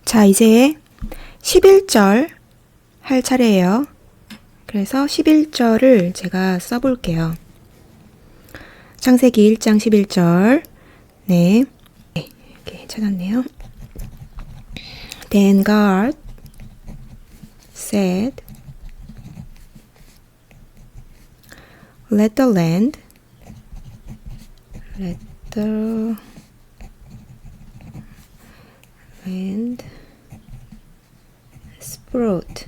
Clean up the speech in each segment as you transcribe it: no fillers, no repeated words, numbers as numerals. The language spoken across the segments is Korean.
자, 이제 11절 할 차례예요. 그래서 11절을 제가 써볼게요. 창세기 1장 11절. 네. 이렇게 찾았네요. Then God said, let the land sprout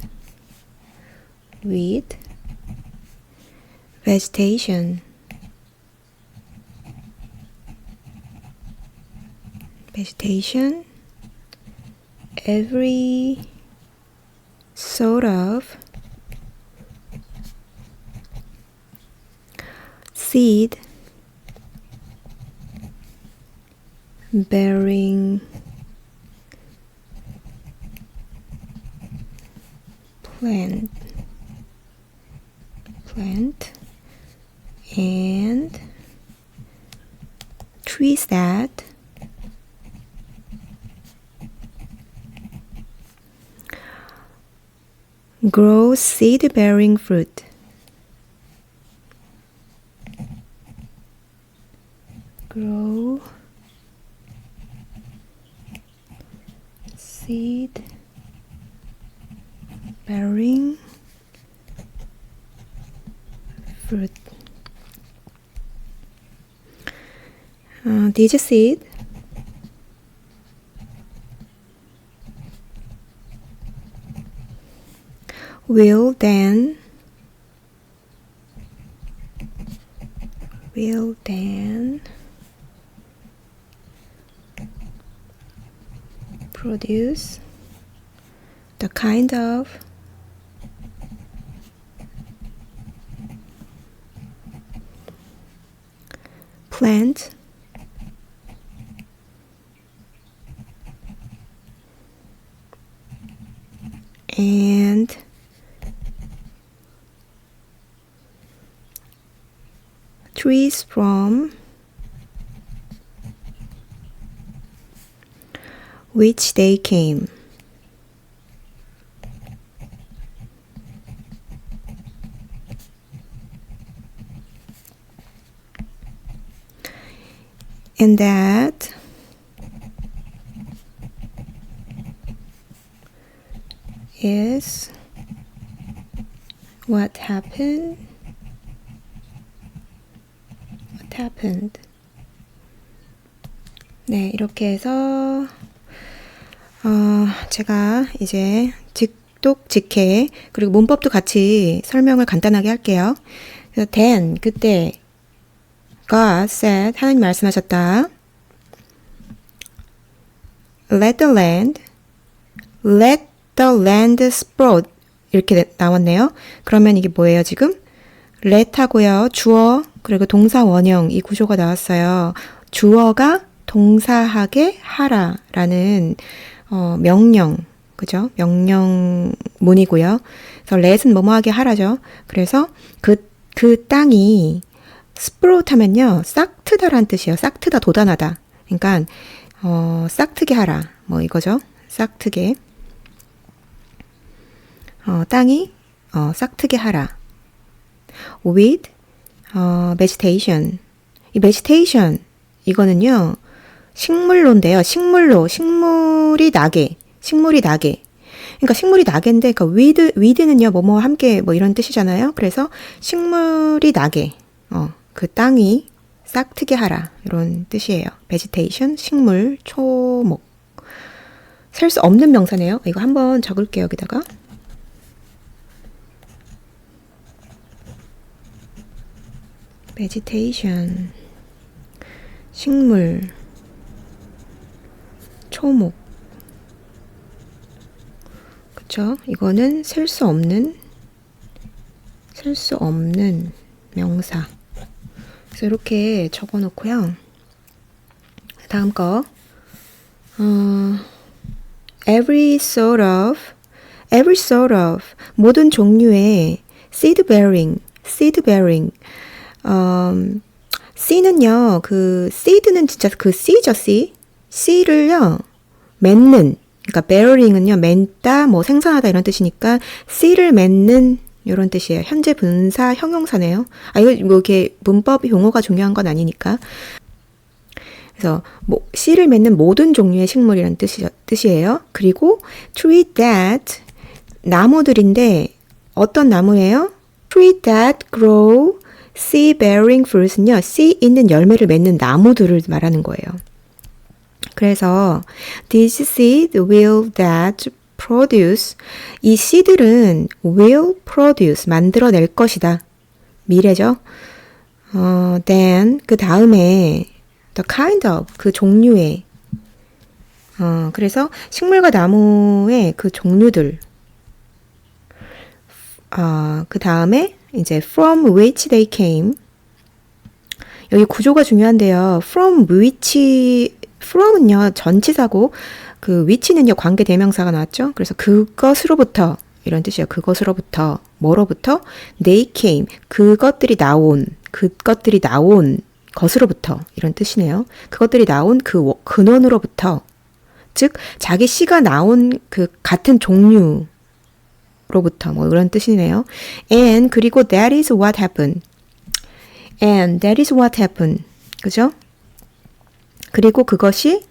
with vegetation. Every sort of seed bearing plant and trees that grow seed-bearing fruit. Grow seed-bearing fruit. These seed will then produce the kind of plant and trees from which they came. And that is what happened. 네, 이렇게 해서 제가 이제 직독직해 그리고 문법도 같이 설명을 간단하게 할게요. 그래서 then 그때 God said 하나님 말씀하셨다. Let the land sprout 이렇게 나왔네요. 그러면 이게 뭐예요 지금? let 하고요. 주어 그리고 동사 원형 이 구조가 나왔어요. 주어가 동사하게 하라라는 명령, 그죠? 명령문이고요. 그래서 let은 뭐뭐하게 하라죠. 그래서 그 땅이 스프로트 하면요. 싹트다라는 뜻이에요. 싹트다, 돋아나다. 그러니까 싹트게 하라. 뭐 이거죠. 싹트게. 땅이 싹트게 하라. with vegetation. 이 vegetation 이거는요. 식물로인데요. 식물이 나게. 그러니까 식물이 나게인데 그러니까 with는요. 뭐뭐 함께 뭐 이런 뜻이잖아요. 그래서 식물이 나게. 그 땅이 싹트게 하라. 이런 뜻이에요. vegetation 식물, 초목. 셀 수 없는 명사네요. 이거 한번 적을게요. 여기다가. vegetation 식물 초목 그쵸? 이거는 셀 수 없는 명사. 그래서 이렇게 적어 놓고요. 다음 거 every sort of 모든 종류의 seed bearing 씨는요, 그 seed는 진짜 그 씨죠, 씨. 씨를요, 맺는, 그러니까 bearing은요, 맺다, 뭐 생산하다 이런 뜻이니까 씨를 맺는 이런 뜻이에요. 현재 분사 형용사네요. 이거 뭐 이렇게 문법 용어가 중요한 건 아니니까. 그래서 뭐 씨를 맺는 모든 종류의 식물이라는 뜻이에요. 그리고 tree that 나무들인데 어떤 나무예요? tree that grow sea bearing fruits는요. 씨 있는 열매를 맺는 나무들을 말하는 거예요. 그래서 these seed will that produce 이 씨들은 will produce 만들어낼 것이다. 미래죠. then 그 다음에 the kind of 그 종류의 그래서 식물과 나무의 그 종류들 그 다음에 이제 from which they came 여기 구조가 중요한데요. from which from은요 전치사고 그 which는요 관계 대명사가 나왔죠. 그래서 그것으로부터 이런 뜻이에요. 그것으로부터 뭐로부터 they came 그것들이 나온 것으로부터 이런 뜻이네요. 그것들이 나온 그 근원으로부터 즉 자기 씨가 나온 그 같은 종류로부터 뭐 이런 뜻이네요. And 그리고 that is what happened. And that is what happened. 그죠? 그리고 그것이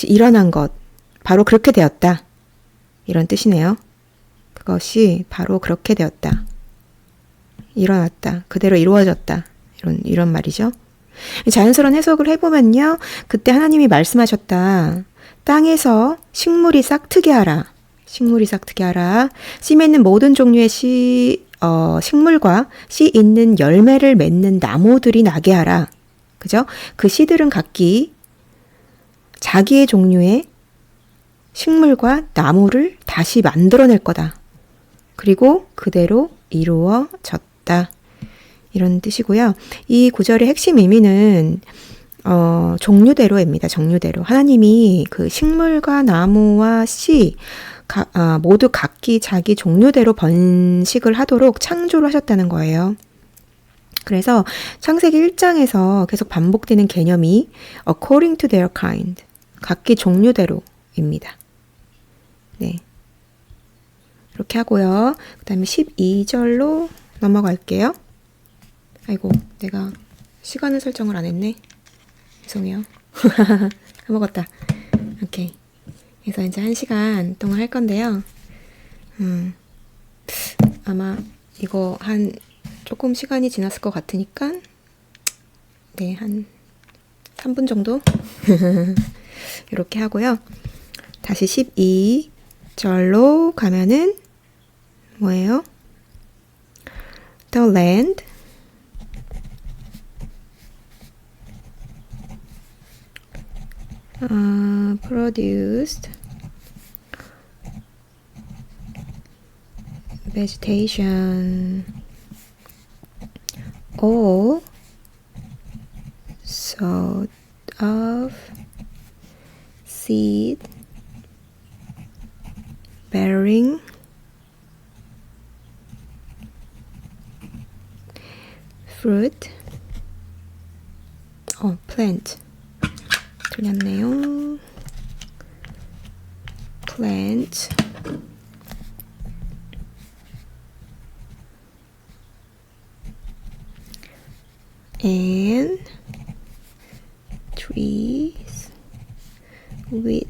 일어난 것. 바로 그렇게 되었다. 이런 뜻이네요. 그것이 바로 그렇게 되었다. 일어났다. 그대로 이루어졌다. 이런 말이죠. 자연스러운 해석을 해보면요. 그때 하나님이 말씀하셨다. 땅에서 식물이 싹트게 하라. 식물이 싹트게 하라. 씨 맺는 모든 종류의 식물과 씨 있는 열매를 맺는 나무들이 나게 하라. 그죠? 그 씨들은 각기 자기의 종류의 식물과 나무를 다시 만들어낼 거다. 그리고 그대로 이루어졌다. 이런 뜻이고요. 이 구절의 핵심 의미는 종류대로입니다. 종류대로. 하나님이 그 식물과 나무와 씨 모두 각기 자기 종류대로 번식을 하도록 창조를 하셨다는 거예요. 그래서 창세기 1장에서 계속 반복되는 개념이 according to their kind, 각기 종류대로입니다. 네, 이렇게 하고요. 그 다음에 12절로 넘어갈게요. 아이고, 내가 시간을 설정을 안 했네. 죄송해요. 까먹었다. 오케이. 그래서 이제 1시간 동안 할 건데요. 아마 이거 조금 시간이 지났을 것 같으니까 네, 한 3분 정도 이렇게 하고요. 다시 12절로 가면은 뭐예요? The land produced vegetation all sort of seed bearing fruit plant 틀렸네요. plant and trees with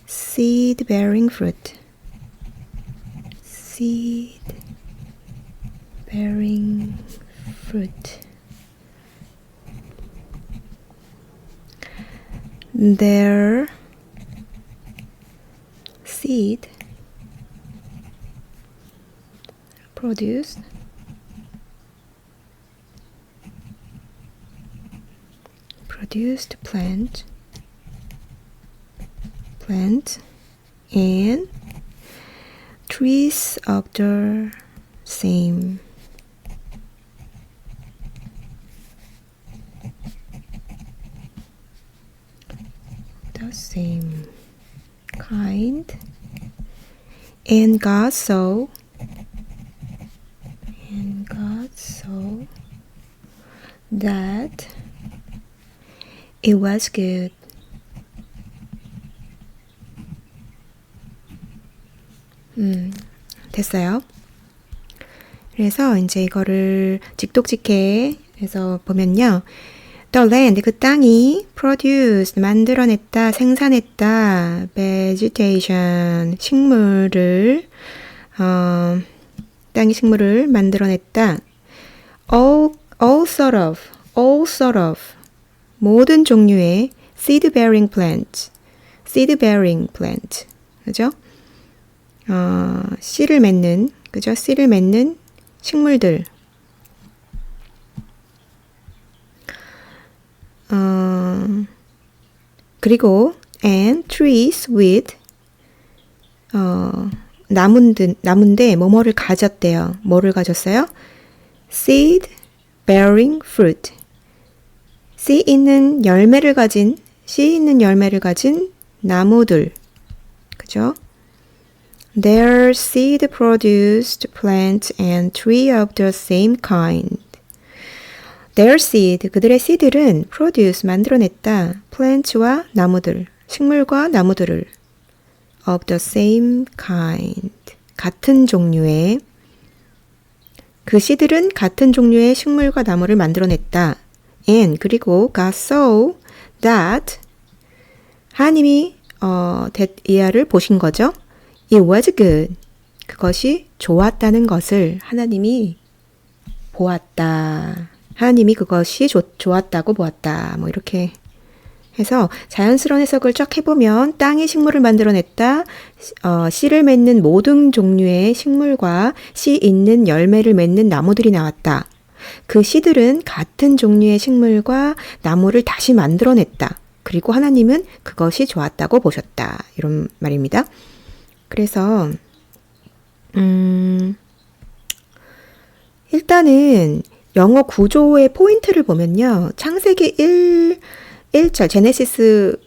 seed bearing fruit. seed bearing fruit. Their seed produced plant and trees of the same kind, and God saw that it was good. 됐어요. 그래서 이제 이거를 직독직해 해서 보면요. The land, 그 땅이 produce, 만들어냈다, 생산했다, vegetation, 식물을, 땅이 식물을 만들어냈다. all sort of, 모든 종류의 seed-bearing plant, 그죠? 씨를 맺는, 그죠? 씨를 맺는 식물들. 그리고 and trees with 나무인데 뭐뭐를 가졌대요. 뭐를 가졌어요? seed bearing fruit. 씨 있는 열매를 가진 나무들. 그죠? Their seed produced plant and tree of the same kind. Their seed, 그들의 씨들은 produce, 만들어냈다. plant와 나무들, 식물과 나무들을 of the same kind, 같은 종류의 그 씨들은 같은 종류의 식물과 나무를 만들어냈다. and, 그리고 got so that 하나님이 이하를 보신 거죠. It was good. 그것이 좋았다는 것을 하나님이 보았다. 하나님이 그것이 좋았다고 보았다. 뭐 이렇게 해서 자연스러운 해석을 쫙 해보면 땅이 식물을 만들어냈다. 씨를 맺는 모든 종류의 식물과 씨 있는 열매를 맺는 나무들이 나왔다. 그 씨들은 같은 종류의 식물과 나무를 다시 만들어냈다. 그리고 하나님은 그것이 좋았다고 보셨다. 이런 말입니다. 그래서 일단은 영어 구조의 포인트를 보면요. 창세기 1절 제네시스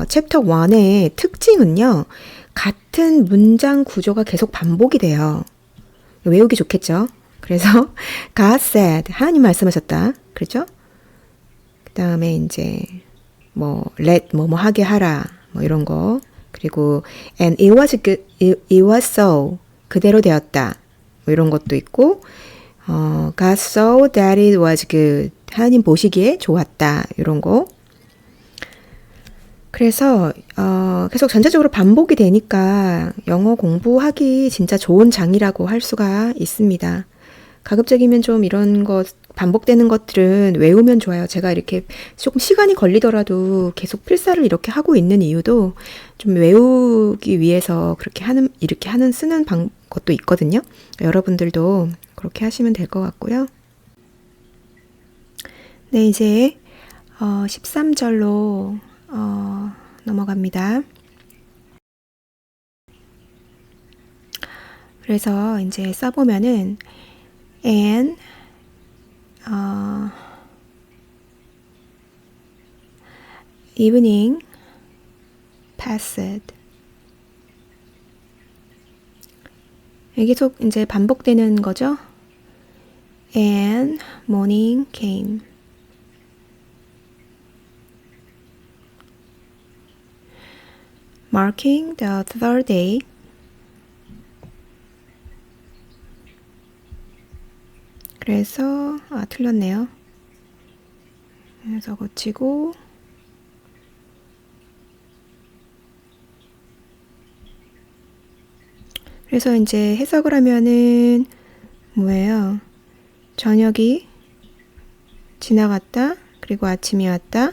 챕터 1의 특징은요. 같은 문장 구조가 계속 반복이 돼요. 외우기 좋겠죠? 그래서 God said, 하나님 말씀하셨다. 그렇죠? 그 다음에 이제 let 뭐뭐 하게 하라 뭐 이런 거. 그리고 and it was good, it was so 그대로 되었다. 뭐 이런 것도 있고 God saw that it was good. 하나님 보시기에 좋았다. 이런 거. 그래서 계속 전체적으로 반복이 되니까 영어 공부하기 진짜 좋은 장이라고 할 수가 있습니다. 가급적이면 좀 이런 것 반복되는 것들은 외우면 좋아요. 제가 이렇게 조금 시간이 걸리더라도 계속 필사를 이렇게 하고 있는 이유도 좀 외우기 위해서 이렇게 쓰는 것도 있거든요. 여러분들도 그렇게 하시면 될 것 같고요. 네, 이제 13절로 넘어갑니다. 그래서 이제 써보면은 and evening passed. 계속 이제 반복되는 거죠. And morning came. Marking the third day. 그래서 틀렸네요. 그래서 고치고 그래서 이제 해석을 하면은 뭐예요? 저녁이 지나갔다. 그리고 아침이 왔다.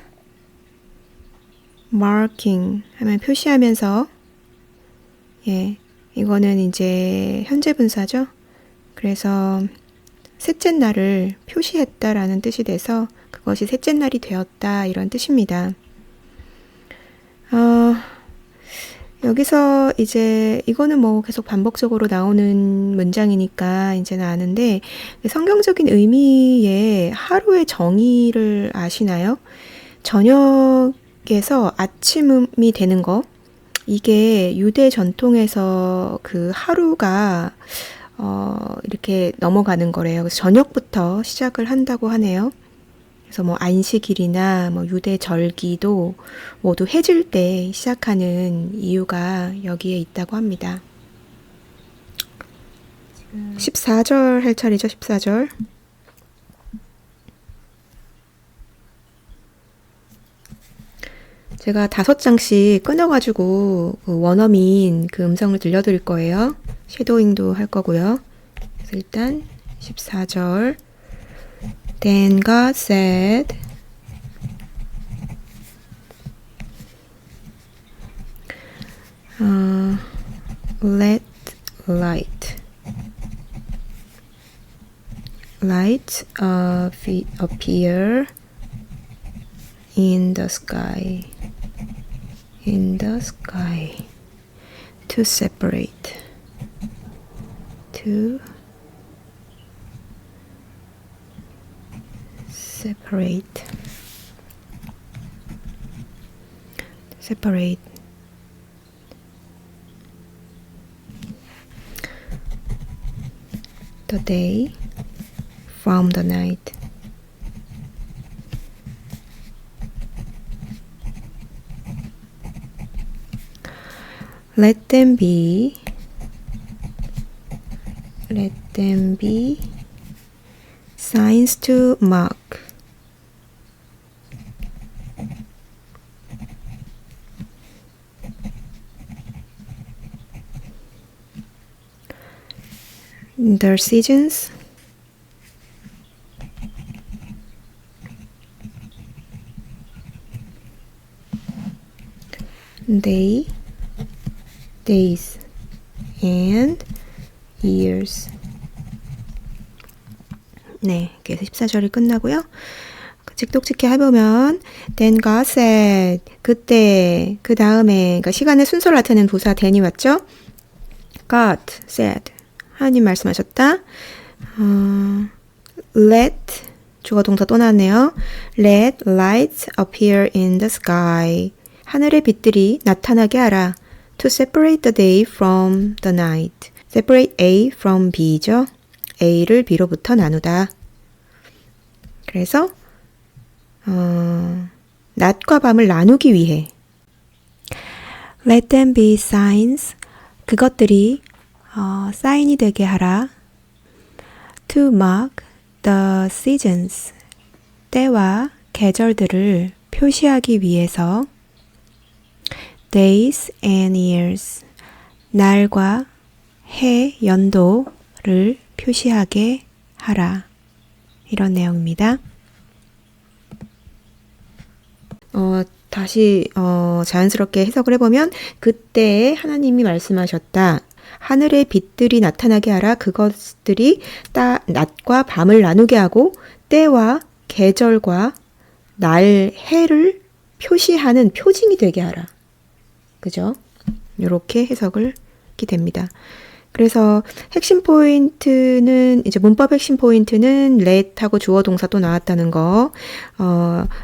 marking 하면 표시하면서 이거는 이제 현재 분사죠. 그래서 셋째 날을 표시했다라는 뜻이 돼서 그것이 셋째 날이 되었다 이런 뜻입니다. 여기서 이제 이거는 뭐 계속 반복적으로 나오는 문장이니까 이제는 아는데 성경적인 의미의 하루의 정의를 아시나요? 저녁에서 아침이 되는 거 이게 유대 전통에서 그 하루가 이렇게 넘어가는 거래요. 그래서 저녁부터 시작을 한다고 하네요. 그래서 뭐 안식일이나 뭐 유대 절기도 모두 해질 때 시작하는 이유가 여기에 있다고 합니다. 14절 할 차례죠. 14절. 제가 5장씩 끊어가지고 그 원어민 그 음성을 들려드릴 거예요. 섀도잉도 할 거고요. 그래서 일단 14절. Then God said, let light appear in the sky to separate the day from the night. Let them be signs to mark the seasons days and years. 네, 그래서 14절이 끝나고요. 직독직해 해보면 then God said, 그때, 그 다음에, 그러니까 시간의 순서를 나타내는 도사 then이 왔죠? God said, 하나님 말씀하셨다. let, 주어 동사 또 나왔네요. let lights appear in the sky. 하늘의 빛들이 나타나게 하라. to separate the day from the night. separate A from B죠. A를 B로부터 나누다. 그래서 낮과 밤을 나누기 위해 let them be signs. 그것들이 사인이 되게 하라. to mark the seasons. 때와 계절들을 표시하기 위해서 days and years. 날과 해, 연도를 표시하게 하라. 이런 내용입니다. 다시 자연스럽게 해석을 해보면 그때 하나님이 말씀하셨다. 하늘의 빛들이 나타나게 하라. 그것들이 낮과 밤을 나누게 하고 때와 계절과 날, 해를 표시하는 표징이 되게 하라. 그죠? 이렇게 해석을 하게 됩니다. 그래서 핵심 포인트는 이제 문법 핵심 포인트는 let하고 주어 동사 또 나왔다는 거.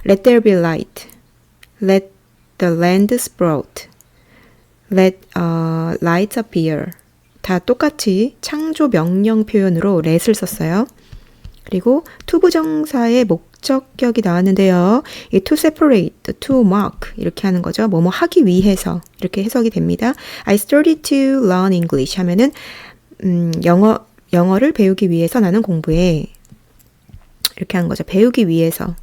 let there be light. let the land sprout. let lights appear. 다 똑같이 창조 명령 표현으로 let을 썼어요. 그리고 투부정사의 목적격이 나왔는데요. 이 to separate, to mark 이렇게 하는 거죠. 뭐뭐 하기 위해서 이렇게 해석이 됩니다. I started to learn English 하면은 영어를 배우기 위해서 나는 공부해. 이렇게 하는 거죠. 배우기 위해서.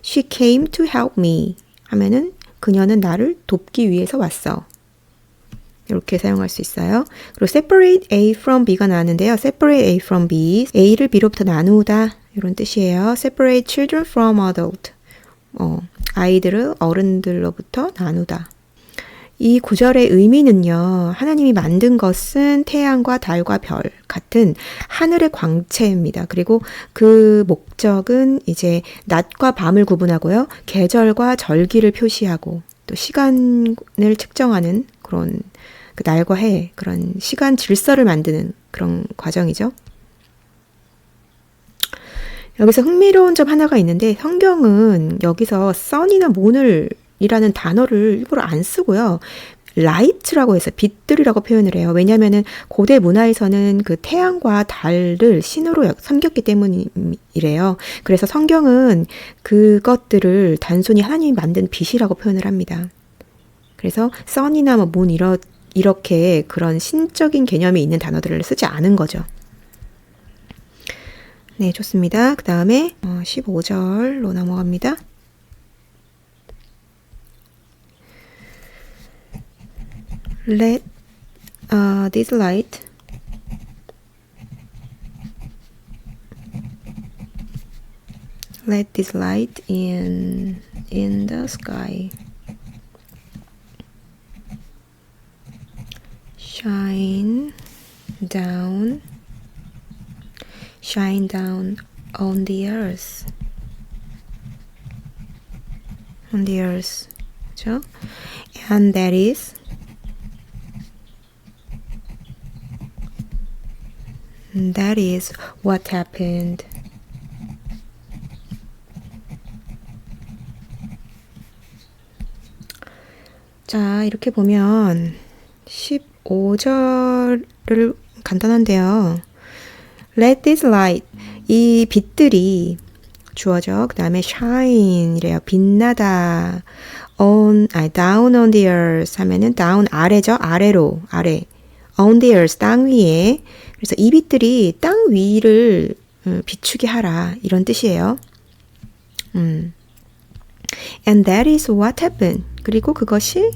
She came to help me 하면은 그녀는 나를 돕기 위해서 왔어. 이렇게 사용할 수 있어요. 그리고 separate A from B가 나왔는데요. separate A from B, A를 B로부터 나누다 이런 뜻이에요. separate children from adult, 아이들을 어른들로부터 나누다. 이 구절의 의미는요. 하나님이 만든 것은 태양과 달과 별 같은 하늘의 광채입니다. 그리고 그 목적은 이제 낮과 밤을 구분하고요. 계절과 절기를 표시하고 또 시간을 측정하는 그런 그 날과 해, 그런 시간 질서를 만드는 그런 과정이죠. 여기서 흥미로운 점 하나가 있는데 성경은 여기서 sun이나 moon이라는 단어를 일부러 안 쓰고요. light라고 해서 빛들이라고 표현을 해요. 왜냐하면 고대 문화에서는 그 태양과 달을 신으로 섬겼기 때문이래요. 그래서 성경은 그것들을 단순히 하나님이 만든 빛이라고 표현을 합니다. 그래서 sun이나 moon 이렇게 그런 신적인 개념이 있는 단어들을 쓰지 않은 거죠. 네, 좋습니다. 그 다음에 15절로 넘어갑니다. Let this light in the sky shine down on the earth. 그렇죠? And that is what happened. 자, 이렇게 보면 15절을 간단한데요. Let this light, 이 빛들이 주어져. 그 다음에 shine이래요. 빛나다. down on the earth 하면은 down 아래죠. 아래로, 아래. on the earth, 땅 위에. 그래서 이 빛들이 땅 위를 비추게 하라. 이런 뜻이에요. And that is what happened. 그리고 그것이,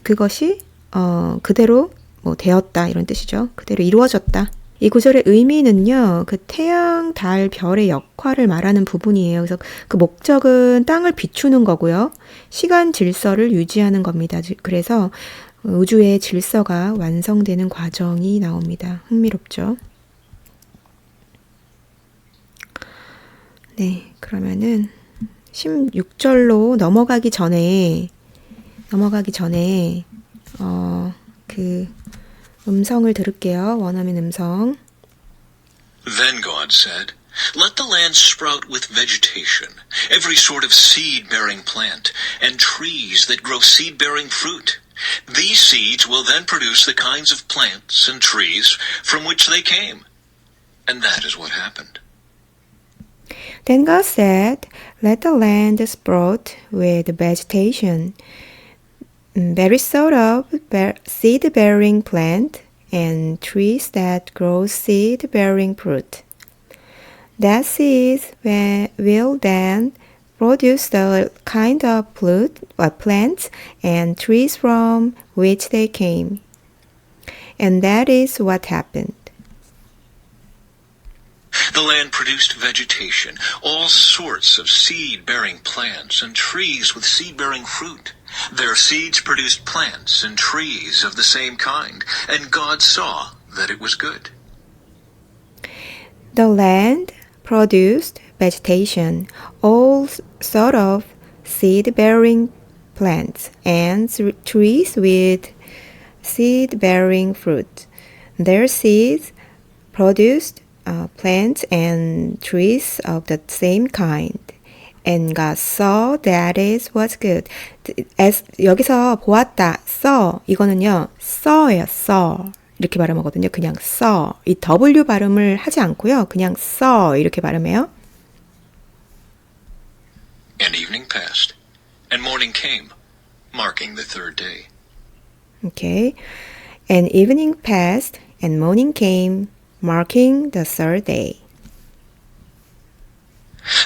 그것이, 그대로 되었다. 이런 뜻이죠. 그대로 이루어졌다. 이 구절의 의미는요, 그 태양, 달, 별의 역할을 말하는 부분이에요. 그래서 그 목적은 땅을 비추는 거고요. 시간 질서를 유지하는 겁니다. 그래서 우주의 질서가 완성되는 과정이 나옵니다. 흥미롭죠? 네, 그러면은 16절로 넘어가기 전에 그 음성을 들을게요. 원어민 음성. Then God said, Let the land sprout with vegetation, every sort of seed-bearing plant, and trees that grow seed-bearing fruit. These seeds will then produce the kinds of plants and trees from which they came. And that is what happened. Then God said, Let the land sprout with vegetation, every sort of seed-bearing plant, and trees that grow seed-bearing fruit. That seeds will then produce the kind of plants and trees from which they came. And that is what happened. The land produced vegetation, all sorts of seed-bearing plants and trees with seed-bearing fruit. Their seeds produced plants and trees of the same kind, and God saw that it was good. The land produced vegetation, all sort of seed-bearing plants and trees with seed-bearing fruit. Their seeds produced plants and trees of the same kind. And God saw that it was good. As, 여기서 보았다, saw, 이거는요, saw예요, saw. 이렇게 발음하거든요. 그냥 saw. 이 W 발음을 하지 않고요. 그냥 saw 이렇게 발음해요. And evening passed, and morning came, marking the third day. Okay. And evening passed, and morning came, marking the third day.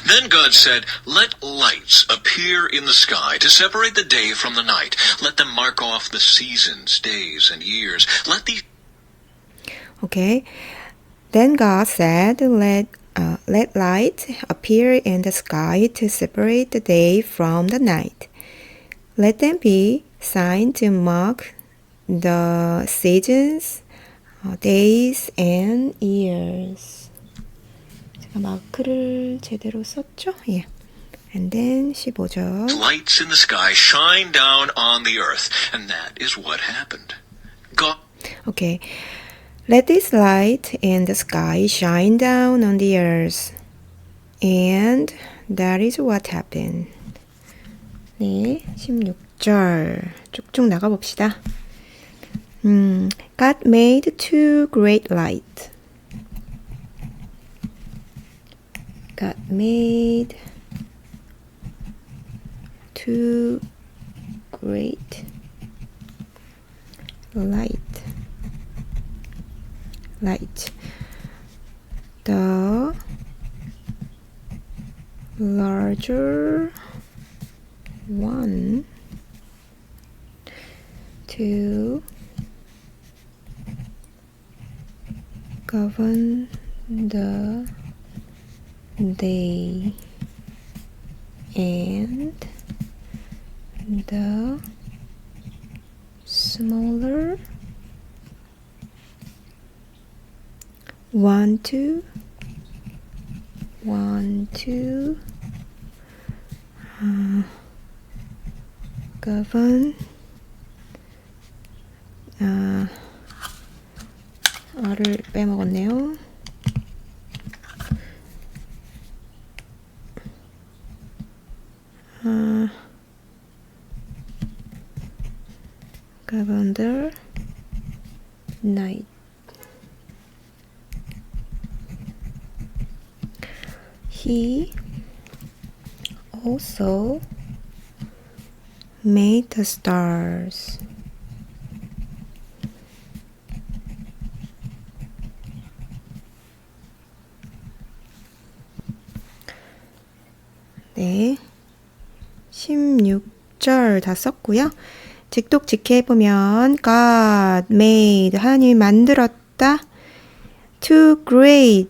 Then God said, Let lights appear in the sky to separate the day from the night. Let them mark off the seasons, days, and years. Okay. Then God said, Let light appear in the sky to separate the day from the night. Let them be signs to mark the seasons, days, and years. 제가 마크를 제대로 썼죠? 예. And then 15절. Lights in the sky shine down on the earth, and that is what happened. God. Okay. Let this light in the sky shine down on the earth. And that is what happened. 네, 16절 쭉쭉 나가봅시다. God made two great lights. God made two great light. light. The larger one to govern the day and the smaller one to govern R을 빼먹었네요. govern the night. He also made the stars. 네, 16절 다 썼고요. 직독직해 해보면 God made, 하나님이 만들었다. Two great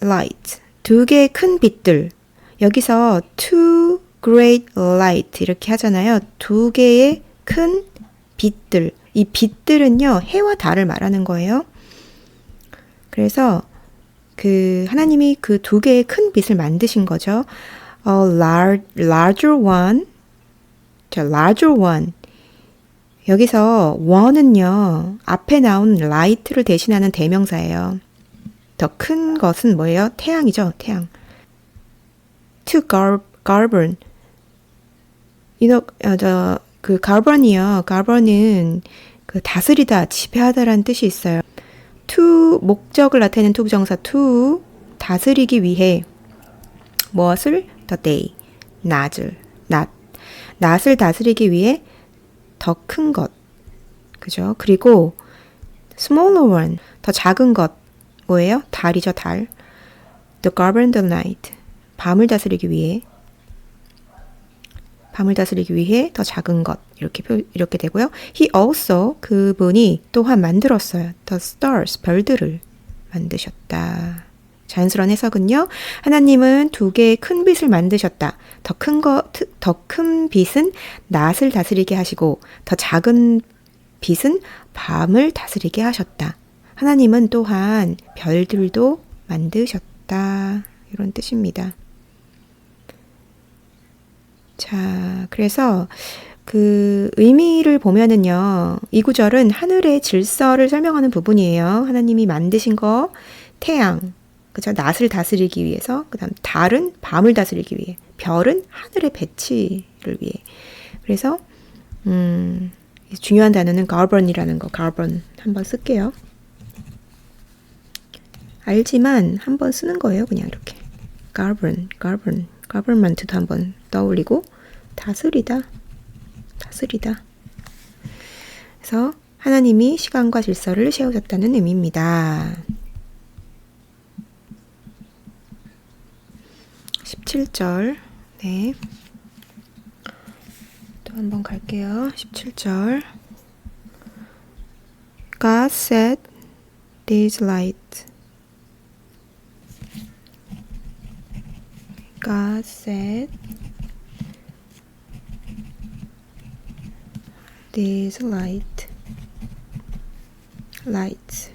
lights, 두 개의 큰 빛들. 여기서 two great light 이렇게 하잖아요. 두 개의 큰 빛들. 이 빛들은요, 해와 달을 말하는 거예요. 그래서 그 하나님이 그 두 개의 큰 빛을 만드신 거죠. larger one. 자, larger one. 여기서 one은요, 앞에 나온 light를 대신하는 대명사예요. 더 큰 것은 뭐예요? 태양이죠, 태양. to govern. 그 govern이요. govern은 그 다스리다, 지배하다라는 뜻이 있어요. to 목적을 나타내는 to 부정사 to 다스리기 위해 무엇을? the day, 낮을, 낮을 다스리기 위해 더 큰 것, 그죠? 그리고 smaller one, 더 작은 것, 뭐예요? 달이죠, 달. to govern the night, 밤을 다스리기 위해 더 작은 것, 이렇게 되고요. He also, 그분이 또한 만들었어요. The stars, 별들을 만드셨다. 자연스러운 해석은요. 하나님은 두 개의 큰 빛을 만드셨다. 더 큰 빛은 낮을 다스리게 하시고 더 작은 빛은 밤을 다스리게 하셨다. 하나님은 또한 별들도 만드셨다. 이런 뜻입니다. 자, 그래서 그 의미를 보면은요. 이 구절은 하늘의 질서를 설명하는 부분이에요. 하나님이 만드신 거, 태양, 그죠? 낮을 다스리기 위해서, 그 다음 달은 밤을 다스리기 위해, 별은 하늘의 배치를 위해. 그래서 중요한 단어는 govern이라는 거, govern 한번 쓸게요. 알지만 한번 쓰는 거예요. 그냥 이렇게 government도 한번 떠올리고 다스리다. 그래서 하나님이 시간과 질서를 세우셨다는 의미입니다. 17절. 네. 또 한번 갈게요. 17절. God set these lights. God set these lights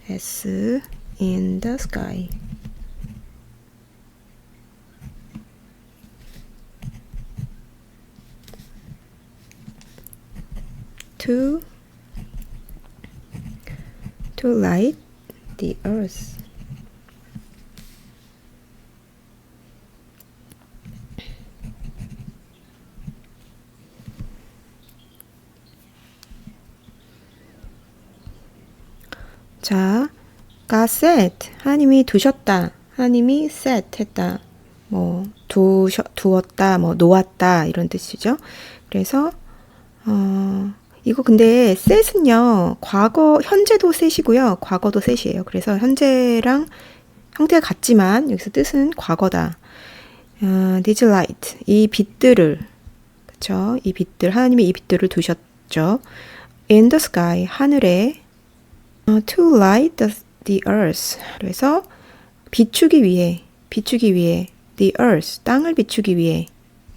as in the sky. To light the earth. 자, God set, 하나님이 두셨다, 하나님이 set 했다, 뭐 두었다, 뭐 놓았다 이런 뜻이죠. 그래서 이거 근데 set은요, 과거, 현재도 set이고요, 과거도 set이에요. 그래서 현재랑 형태가 같지만 여기서 뜻은 과거다. These light, 이 빛들을, 그쵸? 이 빛들, 하나님이 이 빛들을 두셨죠. In the sky, 하늘에 to light the earth. 그래서 비추기 위해 the earth, 땅을 비추기 위해.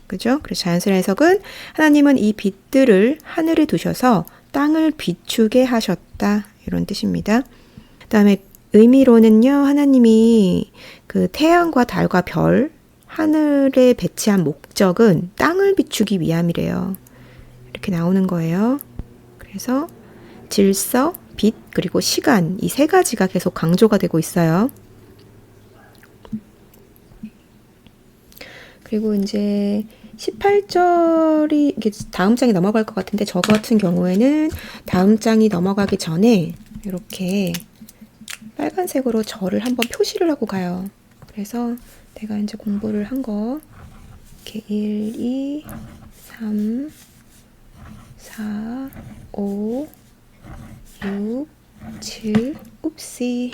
그죠? 그래서 자연스러운 해석은 하나님은 이 빛들을 하늘에 두셔서 땅을 비추게 하셨다. 이런 뜻입니다. 그 다음에 의미로는요, 하나님이 그 태양과 달과 별, 하늘에 배치한 목적은 땅을 비추기 위함이래요. 이렇게 나오는 거예요. 그래서 질서, 빛, 그리고 시간, 이 세 가지가 계속 강조가 되고 있어요. 그리고 이제 18절이 이게 다음 장이 넘어갈 것 같은데 저 같은 경우에는 다음 장이 넘어가기 전에 이렇게 빨간색으로 절을 한번 표시를 하고 가요. 그래서 내가 이제 공부를 한 거 이렇게 1, 2, 3, 4, 5, 6, 7, 옵시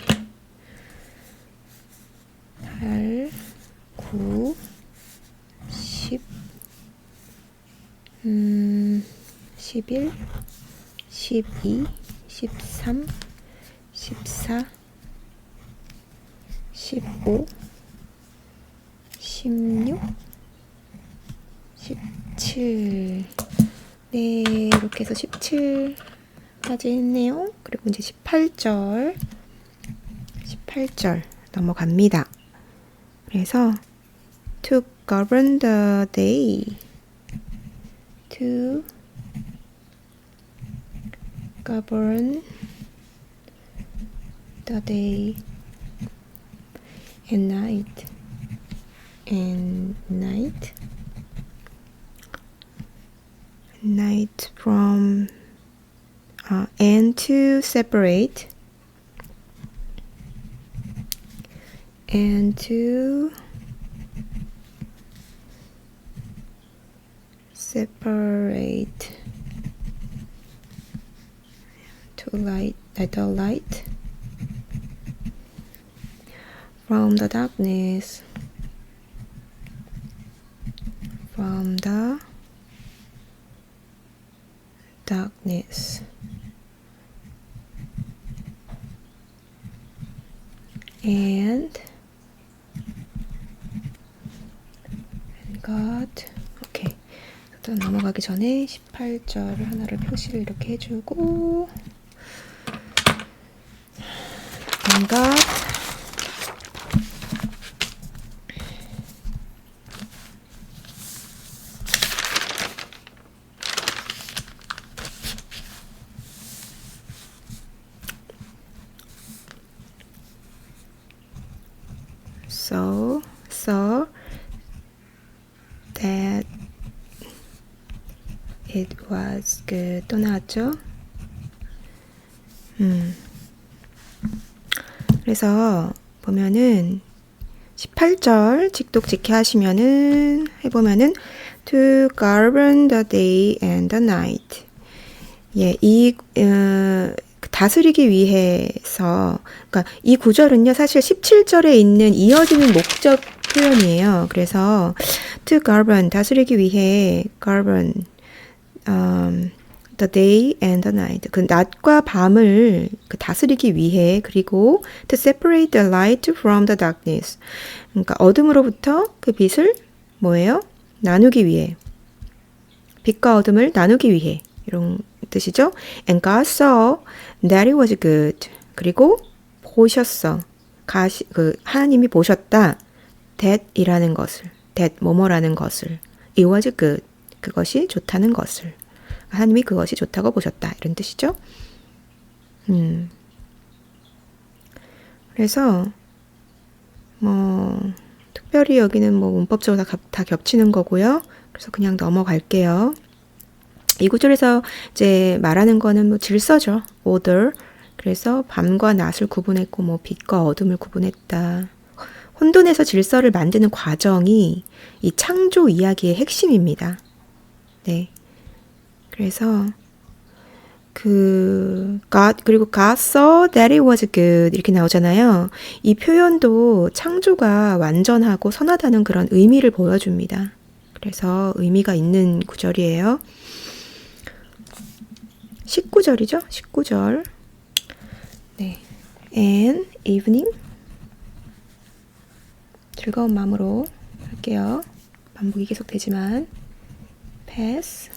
8, 9, 10, 11, 12, 13, 14, 15, 16, 17. 네, 이렇게 해서 17까지 했네요. 그리고 이제 18절 넘어갑니다. 그래서 to govern the day, to govern the day and night, from and to separate to light the light from the darkness, and God. 오케이. 또 넘어가기 전에 18절 하나를 표시를 이렇게 해주고 and God so that it was good. 또 나왔죠? 그래서 보면은 18절 직독직해 하시면은 해보면은 to govern the day and the night. 예, 다스리기 위해서, 그러니까 이 구절은요, 사실 17절에 있는 이어지는 목적 표현이에요. 그래서 to govern, 다스리기 위해 govern the day and the night, 그 낮과 밤을 다스리기 위해, 그리고 to separate the light from the darkness, 그러니까 어둠으로부터 그 빛을 뭐예요? 나누기 위해, 빛과 어둠을 나누기 위해, 이런 뜻이죠. And God saw that it was good. 그리고 보셨어. 하나님이 보셨다. that이라는 것을, that 뭐뭐라는 것을, it was good. 그것이 좋다는 것을, 하나님이 그것이 좋다고 보셨다. 이런 뜻이죠. 그래서 뭐 특별히 여기는 뭐 문법적으로 다 겹치는 거고요. 그래서 그냥 넘어갈게요. 이 구절에서 이제 말하는 거는 뭐 질서죠. order. 그래서 밤과 낮을 구분했고 뭐 빛과 어둠을 구분했다. 혼돈에서 질서를 만드는 과정이 이 창조 이야기의 핵심입니다. 네. 그래서 그리고 God saw that it was good 이렇게 나오잖아요. 이 표현도 창조가 완전하고 선하다는 그런 의미를 보여줍니다. 그래서 의미가 있는 구절이에요. 19절이죠? 19절. 네. And evening. 즐거운 마음으로 할게요. 반복이 계속되지만 passed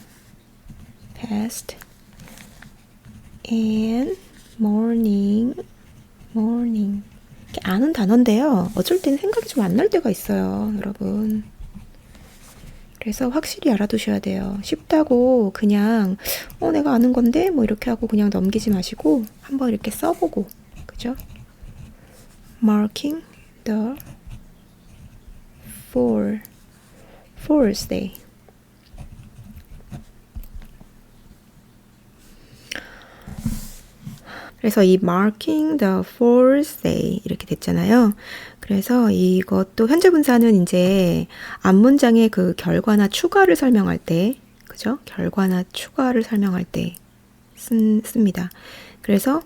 and morning 이렇게 아는 단어인데요. 어쩔 때는 생각이 좀 안 날 때가 있어요, 여러분. 그래서 확실히 알아두셔야 돼요. 쉽다고 그냥 내가 아는 건데 뭐 이렇게 하고 그냥 넘기지 마시고 한번 이렇게 써보고, 그죠? Marking the fourth day. 그래서 이 marking the fourth day 이렇게 됐잖아요. 그래서 이것도 현재 분사는 이제 앞문장의 그 결과나 추가를 설명할 때, 그죠? 결과나 추가를 설명할 때 씁니다. 그래서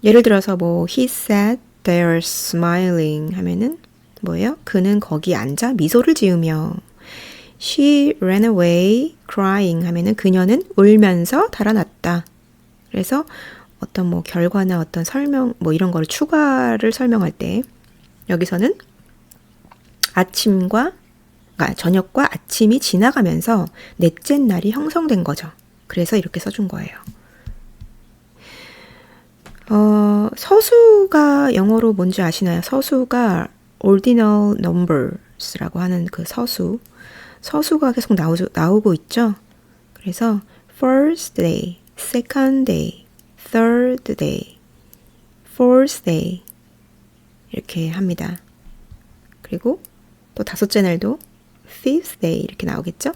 예를 들어서 뭐 he sat there smiling 하면은 뭐예요? 그는 거기 앉아 미소를 지으며. She ran away crying 하면은 그녀는 울면서 달아났다. 그래서 어떤 뭐 결과나 어떤 설명 뭐 이런 거를 추가를 설명할 때 여기서는 저녁과 아침이 지나가면서 넷째 날이 형성된 거죠. 그래서 이렇게 써준 거예요. 서수가 영어로 뭔지 아시나요? 서수가 ordinal numbers라고 하는 그 서수가 계속 나오고 있죠. 그래서 first day, second day, third day, fourth day 이렇게 합니다. 그리고 또 다섯째 날도 fifth day 이렇게 나오겠죠.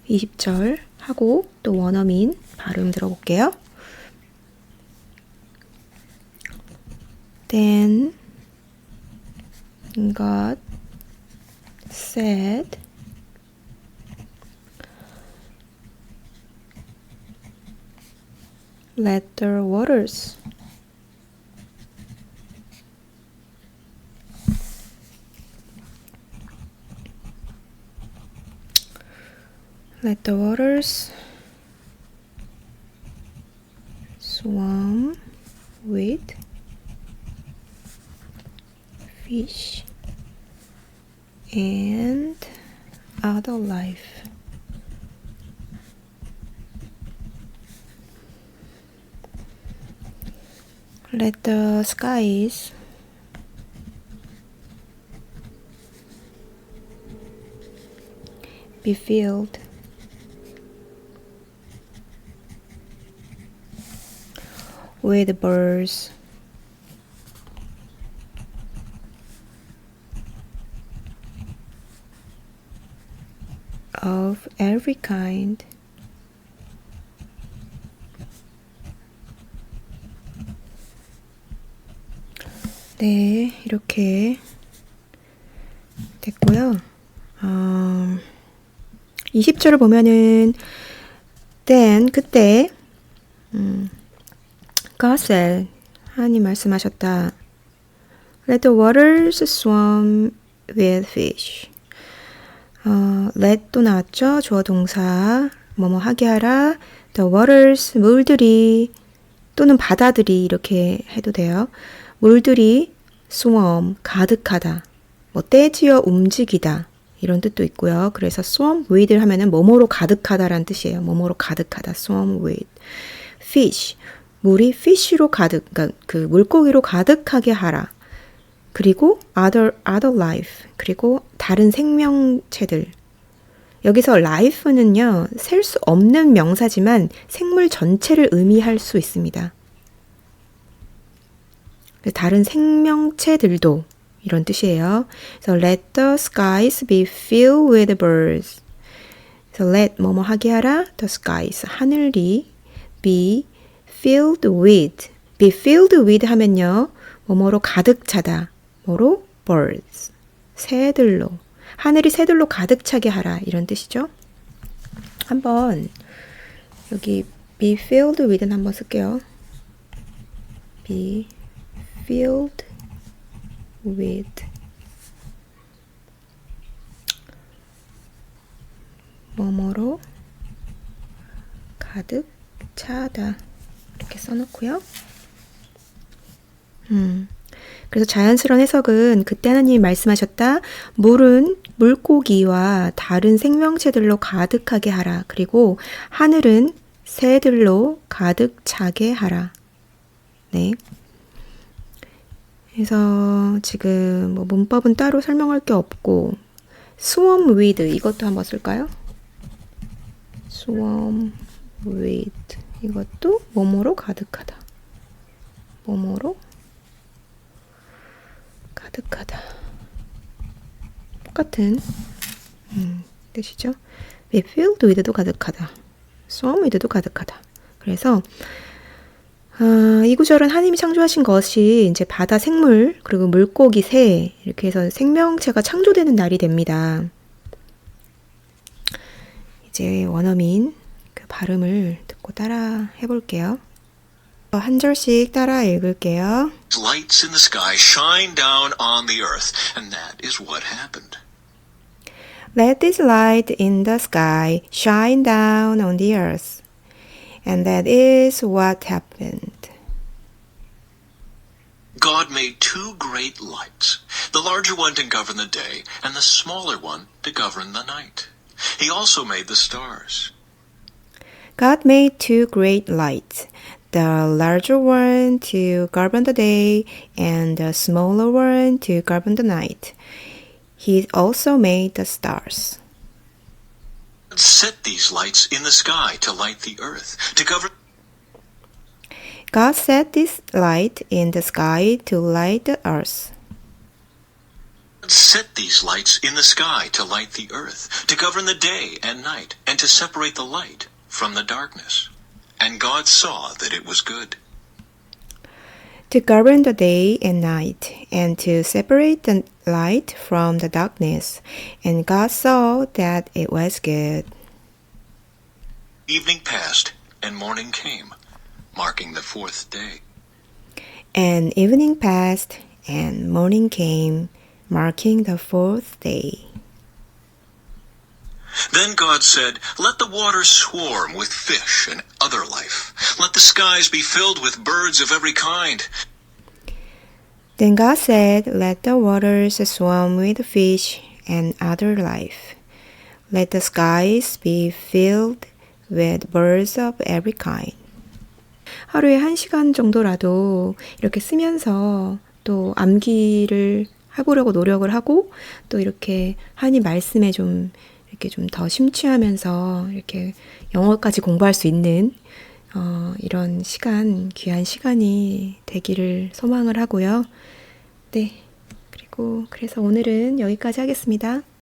20절 하고 또 원어민 발음 들어볼게요. Then God said, let the waters swim with fish and other life. Let the skies be filled with birds of every kind. 네, 이렇게 됐고요. 20절을 보면은 then 그때 God said 하나님 말씀하셨다. Let the waters swim with fish. let 또 나왔죠. 주어 동사 뭐뭐 하게 하라. The waters 물들이 또는 바다들이 이렇게 해도 돼요. 물들이 swim 가득하다. 뭐 떼지어 움직이다. 이런 뜻도 있고요. 그래서 swim with 하면은 뭐뭐로 가득하다라는 뜻이에요. 뭐뭐로 가득하다. swim with. fish. 물이 fish로 가득, 그러니까 그 물고기로 가득하게 하라. 그리고 other life. 그리고 다른 생명체들. 여기서 life는요. 셀 수 없는 명사지만 생물 전체를 의미할 수 있습니다. 다른 생명체들도 이런 뜻이에요. 그래서 let the skies be filled with birds. 그래서 let 뭐뭐 하게 하라. the skies 하늘이 be filled with 하면요. 뭐뭐로 가득 차다. 뭐로? birds. 새들로. 하늘이 새들로 가득 차게 하라. 이런 뜻이죠. 한번 여기 be filled with는 한번 쓸게요. be filled with 뭐뭐로 가득 차다. 이렇게 써놓고요. 그래서 자연스러운 해석은 그때 하나님이 말씀하셨다. 물은 물고기와 다른 생명체들로 가득하게 하라. 그리고 하늘은 새들로 가득 차게 하라. 네. 그래서 지금 뭐 문법은 따로 설명할 게 없고 swarm with 이것도 한번 쓸까요? swarm with 이것도 뭐뭐로 가득하다. 뭐뭐로 가득하다. 똑같은 뜻이죠. be filled with도 가득하다. swarm with도 가득하다. 그래서 이 구절은 하나님이 창조하신 것이 이제 바다 생물 그리고 물고기 새 이렇게 해서 생명체가 창조되는 날이 됩니다. 이제 원어민 그 발음을 듣고 따라 해볼게요. 한 절씩 따라 읽을게요. Lights in the sky shine down on the earth, and that is what happened. Let this light in the sky shine down on the earth. And that is what happened. God made two great lights, the larger one to govern the day, and the smaller one to govern the night. He also made the stars. God made two great lights, the larger one to govern the day and the smaller one to govern the night. He also made the stars. God set these lights in the sky to light the earth, to govern. God set this light in the sky to light the earth. God set these lights in the sky to light the earth, to govern the day and night, and to separate the light from the darkness. And God saw that it was good. To govern the day and night, and to separate the light from the darkness. And God saw that it was good. Evening passed, and morning came, marking the fourth day. And evening passed, and morning came, marking the fourth day. Then God said, "Let the waters swarm with fish and other life. Let the skies be filled with birds of every kind." Then God said, "Let the waters swarm with fish and other life. Let the skies be filled with birds of every kind." 하루에 1시간 정도라도 이렇게 쓰면서 또 암기를 해보려고 노력을 하고 또 이렇게 하나님 말씀에 좀 이렇게 좀 더 심취하면서 이렇게 영어까지 공부할 수 있는 이런 시간, 귀한 시간이 되기를 소망을 하고요. 네. 그래서 오늘은 여기까지 하겠습니다.